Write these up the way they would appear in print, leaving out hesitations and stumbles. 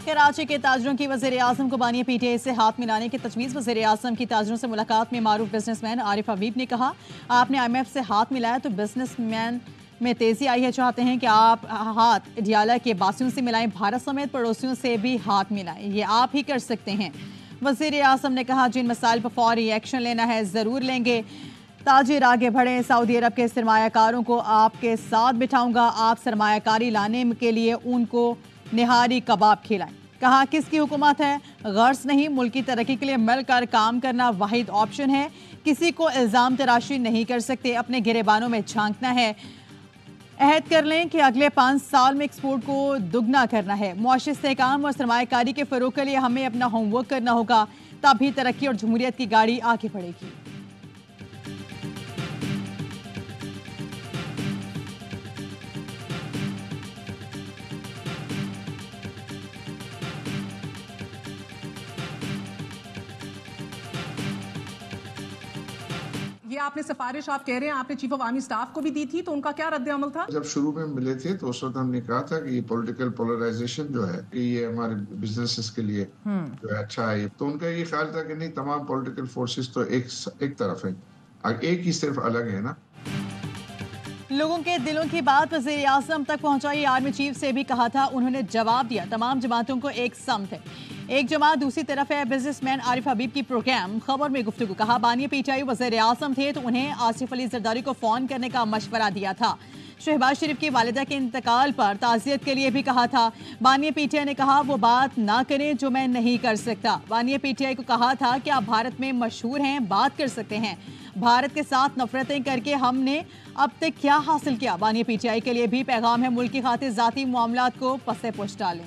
कराची के ताजरों की वज़ीर-ए-आज़म को बानिया पीटीआई से हाथ मिलाने की तजवीज़। वज़ीर-ए-आज़म की ताजरों से मुलाकात में मारूफ बिजनेसमैन आरिफ हबीब ने कहा, आपने IMF से हाथ मिलाया तो बिजनेसमैन में तेजी आई है। चाहते हैं कि आप हाथ डियाला के बासियों से मिलाएं, भारत समेत पड़ोसियों से भी हाथ मिलाएं, ये आप ही कर सकते हैं। वज़ीर-ए-आज़म ने कहा, जिन मसाइल पर फौरी एक्शन लेना है ज़रूर लेंगे। ताजिर आगे बढ़े, सऊदी अरब के सरमायाकारों को आपके साथ बिठाऊंगा, आप सरमायाकारी लाने के लिए उनको निहारी कबाब खिलाएं। कहा, किसकी हुकूमत है, गर्ज नहीं, मुल्क की तरक्की के लिए मिलकर काम करना वाहिद ऑप्शन है। किसी को इल्ज़ाम तराशी नहीं कर सकते, अपने गिरेबानों में झांकना है। अहद कर लें कि अगले 5 साल में एक्सपोर्ट को दुगना करना है। मुआशी इस्तेहकाम और सरमायाकारी के फ़रोग़ के लिए हमें अपना होमवर्क करना होगा, तभी तरक्की और जमहूरियत की गाड़ी आगे बढ़ेगी। ये आपने सिफारिश, आप कह रहे हैं आपने चीफ ऑफ आर्मी स्टाफ को भी दी थी, तो उनका क्या रद्द अमल था? जब शुरू में मिले थे तो उस वक्त हमने कहा था कि ये पॉलिटिकल पोलराइजेशन जो है कि ये हमारे बिजनेसेस के लिए जो है अच्छा है। तो उनका ये ख्याल था कि नहीं, तमाम पॉलिटिकल फोर्सेस तो एक तरफ है, एक ही सिर्फ अलग है ना। लोगों के दिलों की बात वज़ीर-ए-आज़म तक पहुंचाई। आर्मी चीफ से भी कहा था, उन्होंने जवाब दिया, तमाम जमातों को एक समत है, एक जमात दूसरी तरफ है। बिजनेसमैन आरिफ हबीब की प्रोग्राम खबर में गुफ्तगू। कहा, बानिया पीटीआई वज़ीर-ए-आज़म थे तो उन्हें आसिफ अली जरदारी को फ़ोन करने का मशवरा दिया था। शहबाज शरीफ की वालिदा के इंतकाल पर ताज़ियत के लिए भी कहा था। बानिया पीटीआई ने कहा, वो बात ना करें जो मैं नहीं कर सकता। बानिया पीटीआई को कहा था कि आप भारत में मशहूर हैं, बात कर सकते हैं, भारत के साथ नफरतें करके हमने अब तक क्या हासिल किया। बानिया पीटीआई के लिए भी पैगाम है, मुल्क की खातिर ज़ाती मामलात को पसे पुश डालें।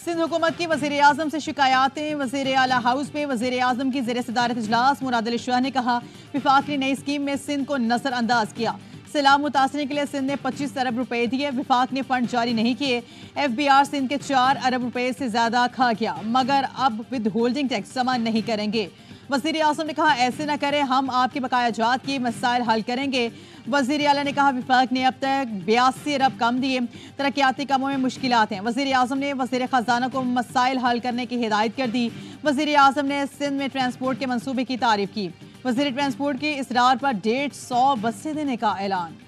सिंध हुकूमत की वज़ीर-ए-आज़म से शिकायतें। वज़ीर आला हाउस में वज़ीर-ए-आज़म की ज़ेर सदारत इजलास। मुराद अली शाह ने कहा, विफाक ने नई स्कीम में सिंध को नजरअंदाज किया। सैलाब मुतासरीन के लिए सिंध ने 25 अरब रुपए दिए, विफाक ने फंड जारी नहीं किए। FBR सिंध के 4 अरब रुपए से ज्यादा खा गया, मगर अब विद होल्डिंग टैक्स जमा नहीं करेंगे। वज़ीर-ए-आज़म ने कहा, ऐसे न करें, हम आपके बकाया जात की मसाइल हल करेंगे। वज़ीर आला ने कहा, विफाक ने अब तक 82 अरब कम दिए, तरक्याती कामों में मुश्किलात हैं। वज़ीर-ए-आज़म ने वज़ीर ख़जाना को मसाइल हल करने की हिदायत कर दी। वज़ीर-ए-आज़म ने सिंध में ट्रांसपोर्ट के मंसूबे की तारीफ की। वज़ीर ट्रांसपोर्ट के इसरार पर 150 बसें देने का ऐलान।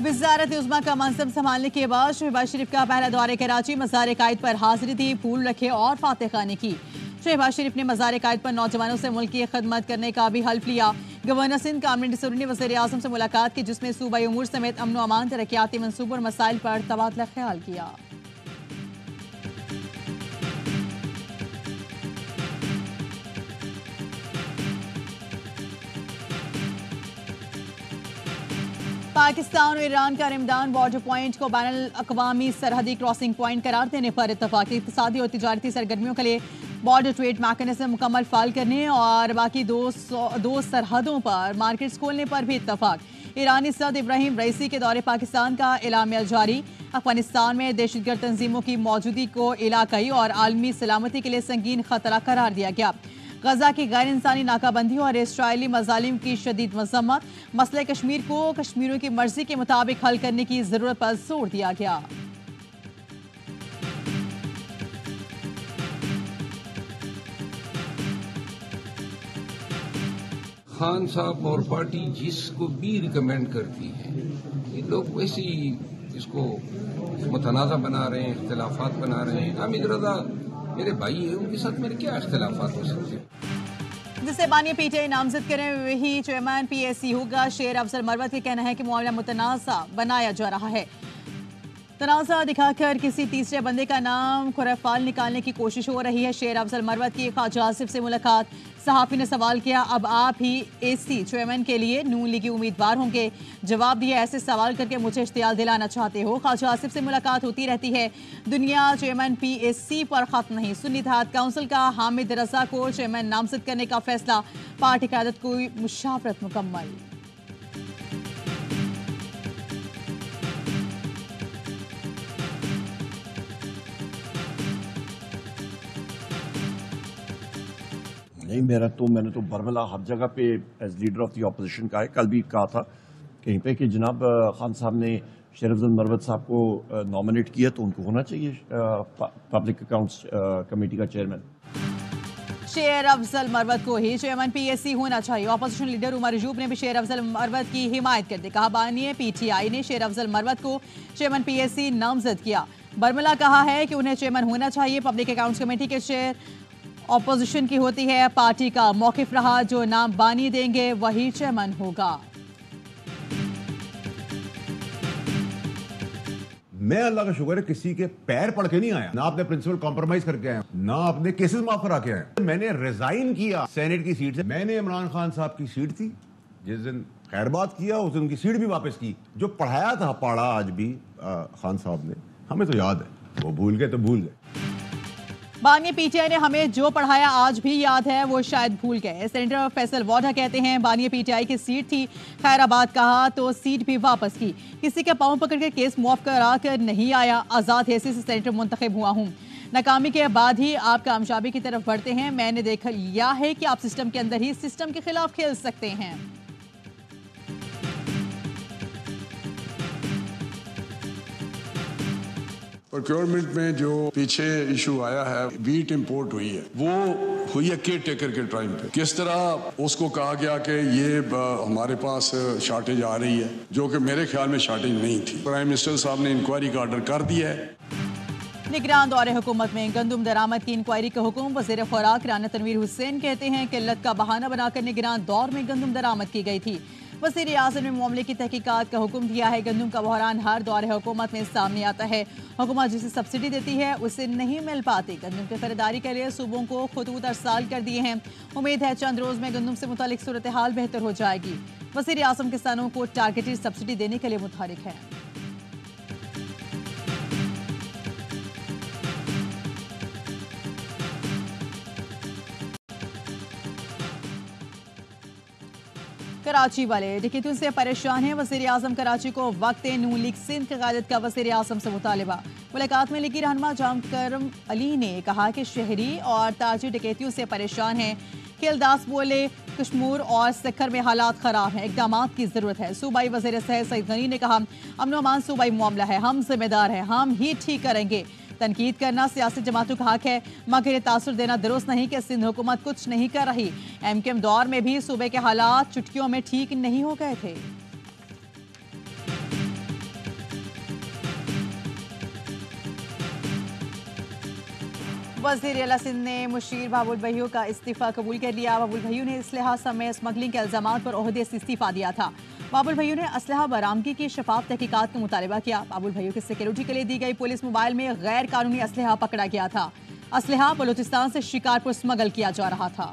वज़ारत उज़्मा का मनसब संभालने के बाद शहबाज शरीफ का पहला दौरे कराची। मज़ार कायद पर हाजिरी दी, फूल रखे और फातह खानी की। शहबाज शरीफ ने मज़ार कायद पर नौजवानों से मुल्क की खदमत करने का भी हल्फ लिया। गवर्नर सिंध कामरान डिसूरी ने वज़ीर-ए-आज़म से मुलाकात की, जिसमें सूबाई उमूर समेत अमन व अमान, तरक्याती मंसूबों और मसाइल पर तबादला ख्याल किया। पाकिस्तान और ईरान का रमदान बॉर्डर पॉइंट को बैनुल अक़वामी सरहदी क्रॉसिंग पॉइंट करार देने पर इत्तफाक। इक़्तिसादी और तिजारती सरगर्मियों के लिए बॉर्डर ट्रेड मैकेनिज्म मुकम्मल फाल करने और बाकी दो सरहदों पर मार्केट्स खोलने पर भी इत्तफाक। ईरानी सदर इब्राहिम रईसी के दौरे पाकिस्तान का एलामिया जारी। अफगानिस्तान में दहशतगर्द तंजीमों की मौजूदगी को इलाकाई और आलमी सलामती के लिए संगीन खतरा करार दिया गया। गजा की गैर इंसानी नाकाबंदी और इसराइली मजालिम की शदीद मजम्मत। मसले कश्मीर को कश्मीरियों की मर्जी के मुताबिक हल करने की जरूरत पर जोर दिया गया। खान साहब और पार्टी जिसको भी रिकमेंड करती है, ये लोग वैसे ही इसको मुतनाज़ा बना रहे हैं, इख्तिलाफात बना रहे हैं। हामिद रजा मेरे भाई है, उनके साथ मेरे क्या इख्तिलाफात हो सकते हैं। जिसे बानिया पीटीआई नामजद करें वही चेयरमैन PAC होगा। शेर अफजल मरवत का कहना है कि मामला मुतनाज़ा बनाया जा रहा है। तनाज़ा दिखाकर किसी तीसरे बंदे का नाम खुरफाल निकालने की कोशिश हो रही है। शेर अफजल मरवत की ख्वाजा आसिफ से मुलाकात। सहाफ़ी ने सवाल किया, अब आप ही AC चेयरमैन के लिए नून लीगी उम्मीदवार होंगे? जवाब दिया, ऐसे सवाल करके मुझे इश्तियाल दिलाना चाहते हो? ख्वाजा आसिफ से मुलाकात होती रहती है, दुनिया चेयरमैन PAC पर खत्म नहीं। सुन्नी इत्तेहाद काउंसिल का हामिद रजा को चेयरमैन नामजद करने का फैसला। पार्टी क़यादत को मुशावरत मुकम्मल। नहीं, मैंने तो बरमला हर जगह पे as leader of the opposition का है। कल भी कहा था कहीं पे कि जनाब खान साहब ने शेर अफजल मरवत साहब को नॉमिनेट किया तो उनको होना चाहिए पब्लिक अकाउंट्स कमेटी का चेयरमैन। शेर अफजल मरवत को ही चेयरमैन पीएससी होना चाहिए। ऑपोजिशन लीडर उमर अयूब ने भी शेर अफजल मरवत की हिमायत कर दी। कहा बानी पीटीआई ने शेर अफजल मरवत को चेयरमैन पीएससी नामजद किया। बरमला कहा है कि उन्हें चेयरमैन होना चाहिए। पब्लिक अकाउंट्स कमेटी के चेयर ऑपोजिशन की होती है। पार्टी का मौकिफ रहा जो नाम बानी देंगे वही चेयरमैन होगा। मैं अल्लाह का शुक्र है किसी के पैर पड़ के नहीं आया, ना आपने प्रिंसिपल कॉम्प्रोमाइज करके आया, ना आपने केसेस माफ करा के आए। मैंने रिजाइन किया सेनेट की सीट से। मैंने इमरान खान साहब की सीट थी, जिस दिन खैरबाद किया उस दिन उनकी सीट भी वापस की। जो पढ़ाया था पढ़ा आज भी खान साहब ने, हमें तो याद है। वो भूल गए तो भूल गए। बानी पीटीआई ने हमें जो पढ़ाया आज भी याद है, वो शायद भूल गए। सेनेटर फैसल वाडा कहते हैं बानी पीटीआई की सीट थी, खैराबाद कहा तो सीट भी वापस की। किसी के पांव पकड़ कर केस मुआफ करा कर नहीं आया। आजाद हैसियत से सेनेटर मुंतखब हुआ हूं। नाकामी के बाद ही आप कामयाबी की तरफ बढ़ते हैं। मैंने देख लिया है कि आप सिस्टम के अंदर ही सिस्टम के खिलाफ खेल सकते हैं। प्रोक्योरमेंट में जो पीछे इशू आया है, वीट इंपोर्ट हुई है, वो हुई है केयर टेकर के टाइम पे। किस तरह उसको कहा गया कि ये हमारे पास शॉर्टेज आ रही है, जो कि मेरे ख्याल में शॉर्टेज नहीं थी। प्राइम मिनिस्टर साहब ने इंक्वायरी का ऑर्डर कर दिया है। निगरान दौरे हुकूमत में गंदुम दरामद की इंक्वायरी का हुक्म। वजीर खुराक राना तनवीर हुसैन कहते हैं किल्लत का बहाना बनाकर निगरान दौर में गंदुम दरामद की गई थी। वज़ीर आज़म ने मामले की तहकीकात का हुक्म दिया है। गंदुम का बहरान हर दौरे हुकूमत में सामने आता है। हुकूमत जिसे सब्सिडी देती है उसे नहीं मिल पाती। गंदुम की खरीदारी के लिए सूबों को खतूत अरसाल कर दिए हैं। उम्मीद है चंद रोज में गंदुम से मुतालिक सूरत हाल बेहतर हो जाएगी। वज़ीर आज़म किसानों को टारगेटेड सब्सिडी देने के लिए मुतहरिक है। कराची वाले डकैतों से परेशान हैं। वज़ीर आज़म कराची को वक्त नून लीग सिंध की क़यादत का वज़ीर आज़म से मुतालिबा। मुलाकात में लीगी रहनुमा जाम करम अली ने कहा कि शहरी और ताजिर डकैतियों से परेशान हैं। खेलदास बोले कश्मीर और सिखर में हालात खराब हैं, इक़दाम की ज़रूरत है। सूबाई वज़ीर सेहत सईद गनी ने कहा अमन अमान सूबाई मामला है, हम जिम्मेदार हैं, हम ही ठीक करेंगे। तनकीद करना सियासी जमातों का हक है, मगर तासुर देना दुरुस्त नहीं कि सिंध हुकूमत कुछ नहीं कर रही। एमकेएम दौर में भी सूबे के हालात चुटकियों में ठीक नहीं हो गए थे। वज़ीर आला सिंध ने मुशीर बाबुल भैयू का इस्तीफा कबूल कर लिया। बाबुल भैयू ने इसलहा समेत स्मगलिंग के इल्जामात पर ओहदे से इस्तीफा दिया था। बाबुल भैयू ने असलहा बरामदगी की शफाफ तहकीकात का मुतालबा किया। बाबुल भैयू की सिक्योरिटी के लिए दी गई पुलिस मोबाइल में गैर कानूनी असलहा पकड़ा गया था। असलहा बलूचिस्तान से शिकारपुर स्मगल किया जा रहा था।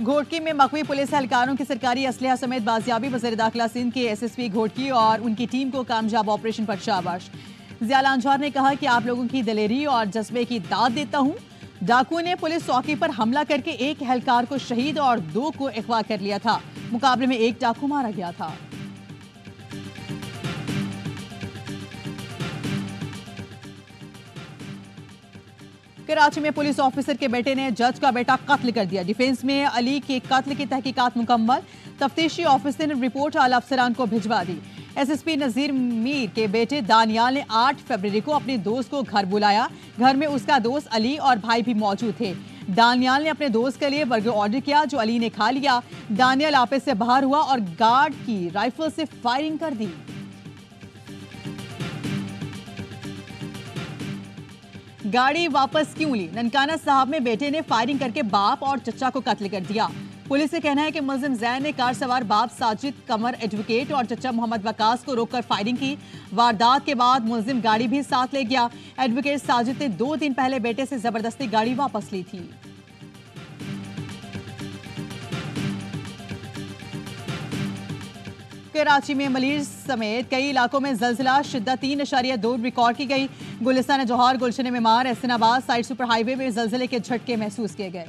घोटकी में मकवी पुलिस एहलकारों की सरकारी असलहा समेत बाजियाबी। वज़ीर दाखिला सिंध के एसएसपी घोटकी और उनकी टीम को कामयाब ऑपरेशन पर शाबाश। ज़िया लांझार ने कहा कि आप लोगों की दिलेरी और जज्बे की दाद देता हूँ। डाकुओं ने पुलिस चौकी पर हमला करके एक एहलकार को शहीद और 2 को अगवा कर लिया था। मुकाबले में एक डाकू मारा गया था। कराची में पुलिस ऑफिसर के बेटे ने जज का बेटा कत्ल कर दिया। डिफेंस में अली के कत्ल की तहकीकात मुकम्मल। तफ्तीशी ऑफिसर ने रिपोर्ट आला अफसरान को भिजवा दी। एसएसपी नजीर मीर के बेटे दानियाल ने 8 फरवरी को अपने दोस्त को घर बुलाया। घर में उसका दोस्त अली और भाई भी मौजूद थे। दानियाल ने अपने दोस्त के लिए बर्गर ऑर्डर किया जो अली ने खा लिया। दानियाल आपे से बाहर हुआ और गार्ड की राइफल से फायरिंग कर दी। गाड़ी वापस क्यों ली? ननकाना साहब में बेटे ने फायरिंग करके बाप और चचा को कत्ल कर दिया। पुलिस का कहना है कि मुलजिम जैन ने कार सवार बाप साजिद कमर एडवोकेट और चचा मोहम्मद वकास को रोककर फायरिंग की। वारदात के बाद मुलजिम गाड़ी भी साथ ले गया। एडवोकेट साजिद ने 2 दिन पहले बेटे से जबरदस्ती गाड़ी वापस ली थी। कराची में मलीर समेत कई इलाकों में जलजिला शिद्दत 3.2 रिकॉर्ड की गई। गुलिस्तान जौहर, गुलशन Maymar, Ehsanabad side super highway में जलजिले के झटके महसूस किए गए।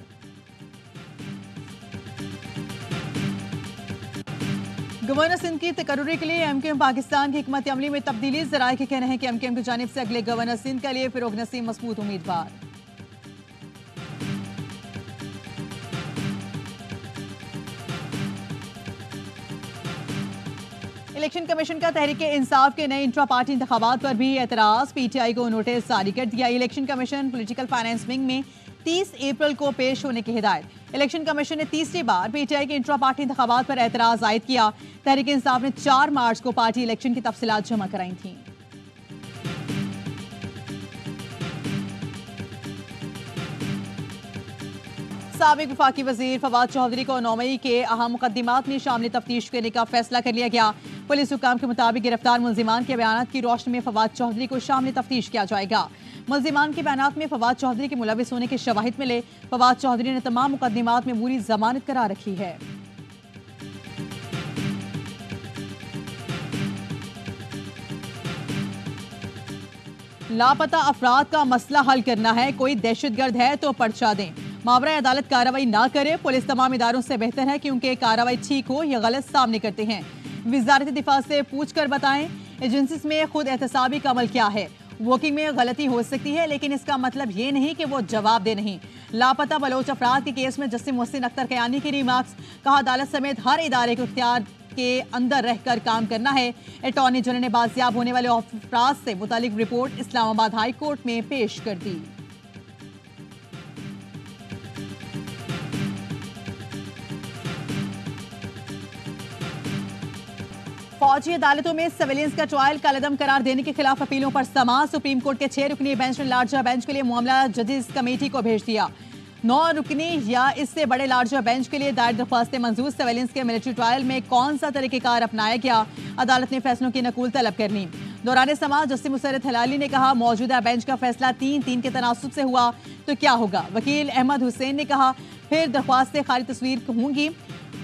गवर्नर सिंध की तकर्रुरी के लिए एमक्यूएम पाकिस्तान की हिकमत अमली में तब्दीली। जराये के कहना है कि एमक्यूएम की जानिब से अगले गवर्नर सिंध के लिए फिरोग नसीम मजबूत उम्मीदवार। इलेक्शन कमीशन का तहरीक इंसाफ के नए इंट्रा पार्टी इंतखाबात पर भी एतराज। पीटीआई को नोटिस जारी कर दिया। Election commission political finance wing में 30 अप्रैल को पेश होने की हिदायत। इलेक्शन कमीशन ने तीसरी बार पीटीआई के इंट्रा पार्टी इंतखाबात पर एतराज आयद किया। तहरीक इंसाफ ने 4 मार्च को पार्टी इलेक्शन की तफसीलात जमा कराई थी। साबिक वफाकी वजीर फवाद चौधरी को 9 मई के अहम मुकदमात में शामिल तफ्तीश करने का फैसला कर लिया गया। पुलिस हुक्काम के मुताबिक गिरफ्तार मुल्जिमान के बयान की रोशनी में फवाद चौधरी को शामिल तफ्तीश किया जाएगा। मुल्जिमान के बयान में फवाद चौधरी के मुलविस होने के शवाहिद मिले। फवाद चौधरी ने तमाम मुकदमात में पूरी जमानत करार रखी है। लापता अफराद का मसला हल करना है, कोई दहशतगर्द है तो पर्चा दें। मावरा अदालत कार्रवाई ना करे। पुलिस तमाम इदारों से बेहतर है क्योंकि कार्रवाई ठीक हो या गलत सामने करते हैं। वजारत दिफा से पूछ कर बताएं एजेंसीज में खुद एहतसाबी का अमल क्या है। वोटिंग में गलती हो सकती है लेकिन इसका मतलब ये नहीं कि वो जवाब दे नहीं। लापता बलोच अफराद के केस में जस्टिस मोहसिन अख्तर कयानी की रिमार्क्स। कहा अदालत समेत हर इदारे को इख्तियार के अंदर रहकर काम करना है। अटॉर्नी जनरल ने बाजियाब होने वाले अफराद से मुतालिक रिपोर्ट इस्लामाबाद हाई कोर्ट में पेश कर दी। फौजी अदालतों में सिविलियंस का ट्रायल कलअदम करार देने के खिलाफ अपीलों पर समाअत। सुप्रीम कोर्ट के 6 रुकनी बेंच ने लार्जर बेंच के लिए मामला जजेस कमेटी को भेज दिया। 9 रुकनी या इससे बड़े लार्जर बेंच के लिए दायर दरख्वास्तें मंजूर। सिविलियंस के मिलिट्री ट्रायल में कौन सा तरीकेकार अपनाया गया, अदालत ने फैसलों की नकूल तलब कर ली। दौरान समाअत जस्टिस मुसर्रत हलाली ने कहा मौजूदा बेंच का फैसला 3-3 के तनासुब से हुआ तो क्या होगा। वकील अहमद हुसैन ने कहा फिर दरख्वास्तें खाली तस्वीर होंगी।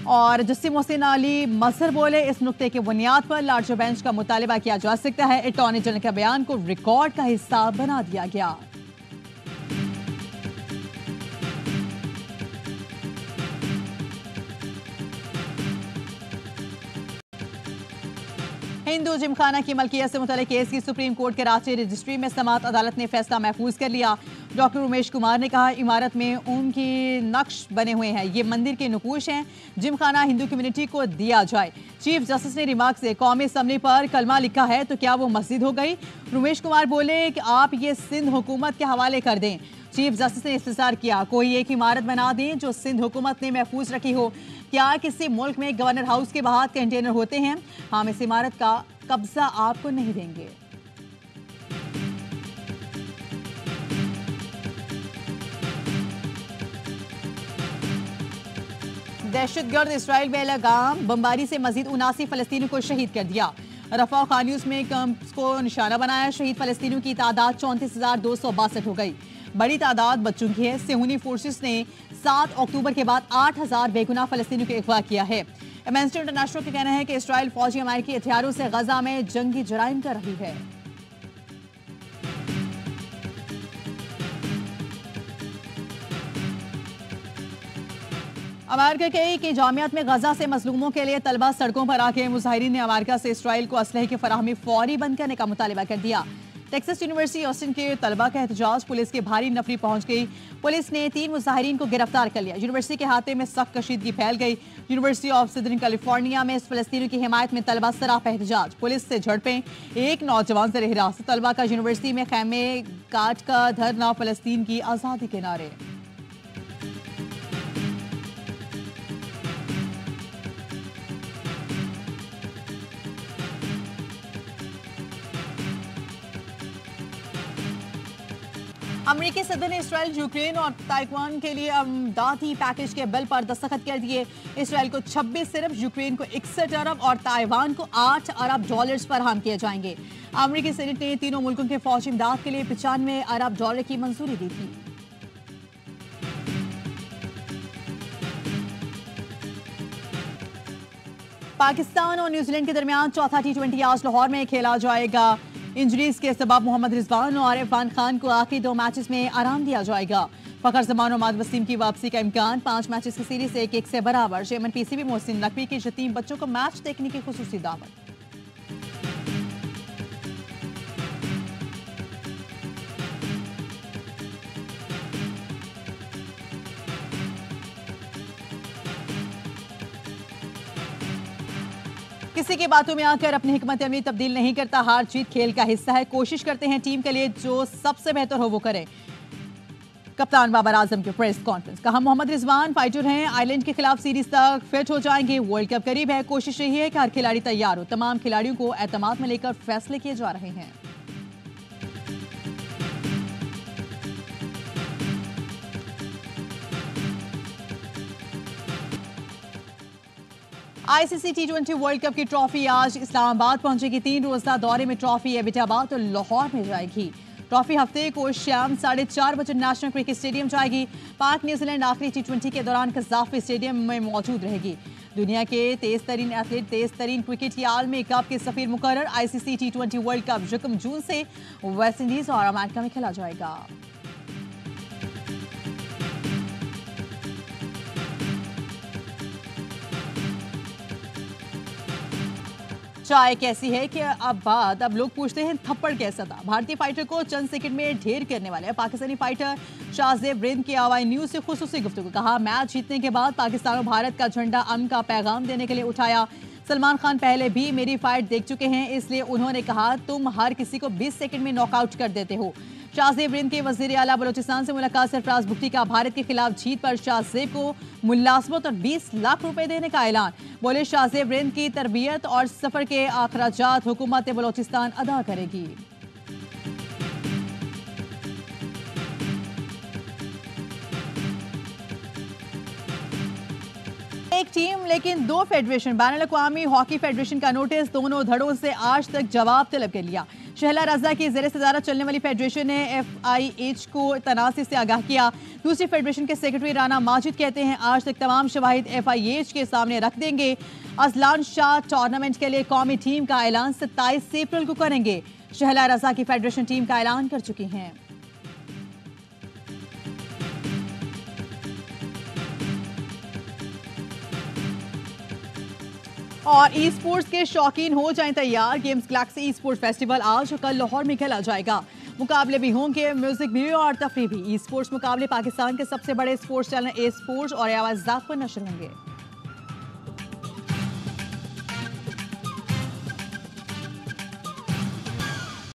और जस्टिस मोहसिन अली मसर बोले इस नुक्ते की बुनियाद पर लार्जर बेंच का मुतालिबा किया जा सकता है। अटॉर्नी जनरल के बयान को रिकॉर्ड का हिस्सा बना दिया गया। हिंदू जिमखाना की मलकियत से मुतल्लिक केस की सुप्रीम कोर्ट के रांची रजिस्ट्री में समाअत। अदालत ने फैसला महफूज कर लिया। डॉक्टर उमेश कुमार ने कहा इमारत में ऊन की नक्श बने हुए हैं, ये मंदिर के नुकूश हैं, जिमखाना हिंदू कम्युनिटी को दिया जाए। चीफ जस्टिस ने रिमार्क से कौमी असम्बली पर कलमा लिखा है तो क्या वो मस्जिद हो गई। उमेश कुमार बोले कि आप ये सिंध हुकूमत के हवाले कर दें। चीफ जस्टिस ने इस्तिसार किया कोई एक इमारत बना दें जो सिंध हुकूमत ने महफूज रखी हो। क्या किसी मुल्क में गवर्नर हाउस के बाहर कंटेनर होते हैं? हम इस इमारत का कब्जा आपको नहीं देंगे। दहशतगर्द इसराइल बेलगाम बमबारी से मजीद 79 फलस्तीनियों को शहीद कर दिया। रफा खान यूनिस में कैंप्स को निशाना बनाया। शहीद फलस्तीनियों की तादाद 34,262 हो गई। बड़ी तादाद बच्चों की है। सेहूनी फोर्सेस ने 7 अक्टूबर के बाद 8,000 बेगुनाह फलस्तीनियों को अगवा किया है। एमनेस्टी इंटरनेशनल का कहना है कि इसराइल फौजी अमेरिकी हथियारों से गजा में जंगी जराइम कर रही है। अमेरिका के जामियात में गजा से मजलूमों के लिए तलबा सड़कों पर आके मुजाहिरीन ने अमेरिका से इसराइल को असलहे की फराहमी फौरी बंद करने का मुतालिबा कर दिया। टेक्सास यूनिवर्सिटी ऑस्टिन के तलबा का एहतजाज। पुलिस की भारी नफरी पहुंच गई। पुलिस ने 3 मुजाहिरीन को गिरफ्तार कर लिया। यूनिवर्सिटी के हाथे में सख्त कशीदगी फैल गई। यूनिवर्सिटी ऑफ सदर्न कैलिफोर्निया में फलस्तीनियों की हिमायत में तलबा सराफा एहतजाज। पुलिस से झड़पें, एक नौजवान से हिरासत। तलबा का यूनिवर्सिटी में खैमे काट का धरना, फलस्तीन की आज़ादी के नारे। अमेरिकी सदर ने इसराइल, यूक्रेन और ताइवान के लिए अमदादी पैकेज के बिल पर दस्तखत कर दिए। इसराइल को 26 अरब, यूक्रेन को 61 अरब और ताइवान को 8 अरब डॉलर्स फराहम किए जाएंगे। अमेरिकी सेनेट ने तीनों मुल्कों के फौजी इमदाद के लिए 95 अरब डॉलर की मंजूरी दी थी। पाकिस्तान और न्यूजीलैंड के दरमियान चौथा T20 आज लाहौर में खेला जाएगा। इंजरीज के सबब मोहम्मद रिजवान और इरफान खान को आखिरी 2 मैचेस में आराम दिया जाएगा। फखर जमान और माद वसीम की वापसी का इम्कान। 5 मैचेस की सीरीज 1-1 से बराबर। चेयरमैन पीसीबी मोहसिन नकवी की यतीम बच्चों को मैच देखने की खुसूसी दावत। किसी की बातों में आकर अपनी हिकमत अमली तब्दील नहीं करता। हार जीत खेल का हिस्सा है। कोशिश करते हैं टीम के लिए जो सबसे बेहतर हो वो करें। कप्तान बाबर आजम की प्रेस कॉन्फ्रेंस। कहा मोहम्मद रिजवान फाइटर हैं, आयरलैंड के खिलाफ सीरीज तक फिट हो जाएंगे। वर्ल्ड कप करीब है। कोशिश यही है कि हर खिलाड़ी तैयार हो। तमाम खिलाड़ियों को एतमाद में लेकर फैसले किए जा रहे हैं। आईसीसी T20 वर्ल्ड कप की ट्रॉफी आज इस्लामाबाद पहुंचेगी। 3 रोजा दौरे में ट्रॉफी एबटाबाद और लाहौर में जाएगी। ट्रॉफी हफ्ते को शाम 4:30 बजे नेशनल क्रिकेट स्टेडियम जाएगी। पाक न्यूजीलैंड आखिरी T20 के दौरान कज़ाफ़ी स्टेडियम में मौजूद रहेगी। दुनिया के तेज तरीन एथलीट, तेज तरीन क्रिकेट याल में कप के सफीर मुकर्रर। आईसीसी T20 वर्ल्ड कप 1 जून से वेस्ट इंडीज और अमेरिका में खेला जाएगा। चाय कैसी है कि अब लोग पूछते हैं थप्पड़ कैसा था। भारतीय फाइटर को चंद सेकंड में ढेर करने वाले पाकिस्तानी फाइटर शाहजेब रिंद की आवाई न्यूज से खुसूसी गुफ्तगू। कहा मैच जीतने के बाद पाकिस्तान और भारत का झंडा अमन का पैगाम देने के लिए उठाया। सलमान खान पहले भी मेरी फाइट देख चुके हैं, इसलिए उन्होंने कहा तुम हर किसी को 20 सेकंड में नॉकआउट कर देते हो। शाहजेब रिंद के वजीर आला बलोचिस्तान से मुलाकात। सरफराज भुट्टी का भारत के खिलाफ जीत पर शाहजेब को मुलाजमत और 20 लाख रुपए देने का ऐलान। बोले शाहजेब रिंद की तरबियत और सफर के अखराजात हुकूमत बलोचिस्तान अदा करेगी। एक टीम लेकिन 2 फेडरेशन। बैनुल अक़वामी हॉकी फेडरेशन का नोटिस दोनों धड़ों से आज तक जवाब तलब कर लिया। शहला रजा की ज़ेर सदारत चलने वाली फेडरेशन ने FIH को तनाज़ुर से आगाह किया। दूसरी फेडरेशन के सेक्रेटरी राना माजिद कहते हैं आज तक तमाम शवाहिद FIH के सामने रख देंगे। अजलान शाह टूर्नामेंट के लिए कौमी टीम का ऐलान 27 अप्रैल को करेंगे। शहला रजा की फेडरेशन टीम का ऐलान कर चुकी हैं। और ई स्पोर्ट्स के शौकीन हो जाएं तैयार। Games Galaxy e sports festival आज और कल लाहौर में खेला जाएगा। मुकाबले भी होंगे, म्यूजिक भी और तफरीह भी। ई स्पोर्ट्स मुकाबले पाकिस्तान के सबसे बड़े स्पोर्ट्स चैनल ए स्पोर्ट्स और आवाज़ पर नशर होंगे।